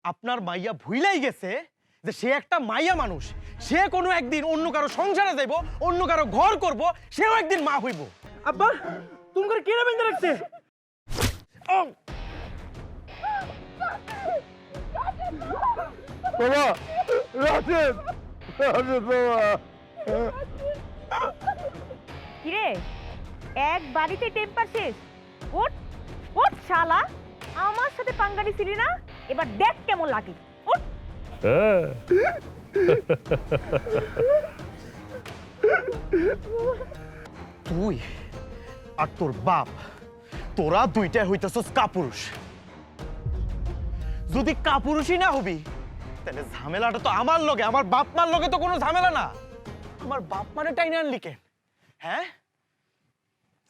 আপনার মাইয়া ভুইলাই গেছে যে সে একটা মাইয়া মানুষ। সে কোনো একদিন অন্য কারো সংসারে যাইব, অন্য কারো ঘর করব, সেও একদিন মা হইব। আব্বা তুমি করে কেড়ে বেঁধে রাখছে। বাবা রাশেদ, রাশেদ বাবা। কিরে এক বাড়িতে টেম্পার শেষ। ওঠ ওঠ শালা, আমার সাথে পাঙ্গানি ছিলি না, এবার দেখ কেমন লাগে। ওঠ। তুই আর তোর বাপ, তোরা দুইটাই হইতেছস কাপুরুষ। যদি কাপুরুষই না হবি তাহলে ঝামেলাটা তো আমার লগে, আমার বাপ মার লগে তো কোনো ঝামেলা না। আমার বাপ মারে টাইনে আনলি কেন? হ্যাঁ,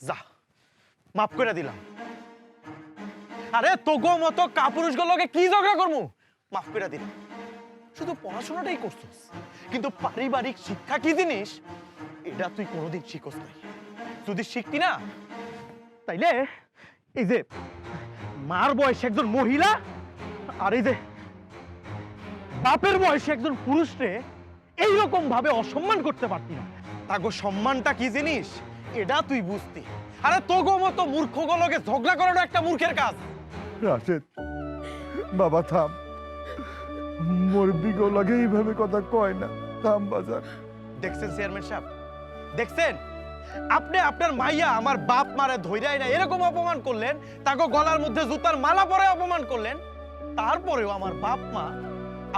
যা মাফ করে দিলাম। আরে তোগো মতো কাপুরুষ গুলোকে কি ঝগড়া করবো? মাফ করে দিলাম। শুধু পড়াশোনাটাই করছিস, কিন্তু পারিবারিক শিক্ষা কি জিনিস এটা তুই কোনোদিন শিখস নাই। যদি শিখতি না তাইলে এই যে মার বয়সে একজন মহিলা আর এই যে বাপের বয়সে একজন পুরুষরে এইরকম ভাবে অসম্মান করতে পারতি না। তাগো সম্মানটা কি জিনিস এটা তুই বুঝতি। আরে তোগো মতো মূর্খ গুলোকে ঝগড়া করানো একটা মূর্খের কাজ। রাশেদ বাবা থাম, মুরব্বি লাগে এইভাবে কথা কয় না, থাম বাজার। দেখছেন চেয়ারম্যান সাহেব, দেখছেন আপনি আপনার মাইয়া আমার বাপ মারে ধইরাই না এরকম অপমান করলেন, তাকে গলার মধ্যে জুতার মালা পরে অপমান করলেন, তারপরেও আমার বাপ মা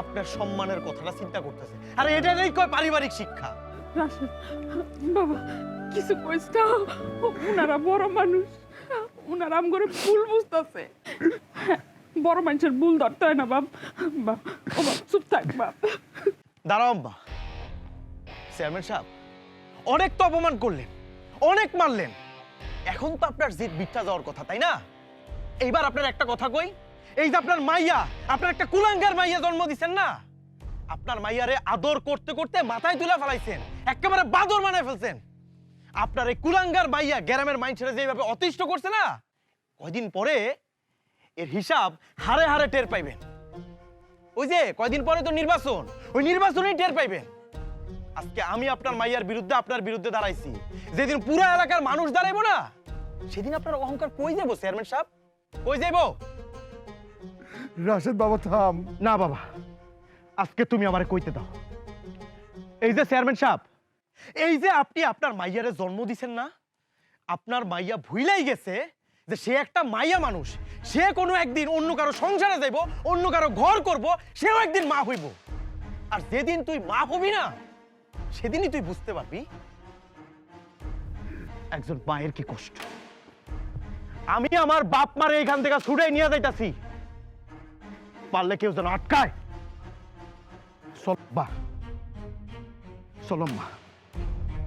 আপনার সম্মানের কথাটা চিন্তা করতেছে। আর এটাই কয় পারিবারিক শিক্ষা। রাশেদ বাবা কিছু কইস না, উনারা বড় মানুষ, উনারা আম করে ভুল বুঝতেছে। বড় মানুষের ভুল ধরতে হয় না বাপ। বাপ ও বাপ চুপ থাক বাপ। দাঁড়াও আম্মা। চেয়ারম্যান সাহেব অনেক তো অপমান করলেন, অনেক মারলেন, এখন তো আপনার জিদ বিঠা যাওয়ার কথা, তাই না? এইবার আপনার একটা কথা কই, এই যে আপনার মাইয়া, আপনার একটা কুলাঙ্গার মাইয়া জন্ম দিচ্ছেন না, আপনার মাইয়ারে আদর করতে করতে মাথায় তুলে ফেলাইছেন, একেবারে বাদর বানায় ফেলছেন। আপনার এই কুলাঙ্গার মাইয়া গ্রামের মাইন্ডসেটে যেভাবে অতিষ্ঠ করছে না, কয়দিন পরে এর হিসাব হারে হারে টের পাইবেন। ওই যে কয়দিন পরে তো নির্বাচন, ওই নির্বাচনেই টের পাইবেন। আজকে আমি আপনার মাইয়ার বিরুদ্ধে আপনার বিরুদ্ধে দাঁড়াইছি, যেদিন পুরো এলাকার মানুষ দাঁড়াইবো না সেদিন আপনার অহংকার কই যাবো চেয়ারম্যান সাহেব, কই যাইবো? রাশেদ বাবা থাম। না বাবা, আজকে তুমি আমারে কইতে দাও। এই যে চেয়ারম্যান সাহেব, এই যে আপনি আপনার মাইয়ারে জন্ম দিছেন না, আপনার মাইয়া ভুইলাই গেছে যে সে একটা মাইয়া মানুষ। সে কোনো একদিন অন্য কারো সংসারে যাইব, অন্য কারো ঘর করব, সেও একদিন মা হইব। আর যেদিন তুই মা হবি না সেদিনই তুই বুঝতে পারবি একজন মায়ের কি কষ্ট। আমি আমার বাপ মারে এখান থেকে ছুড়ে নিয়ে যাইতাছি, পারলে কেউ যেন আটকায়। চল বা, চলো মা।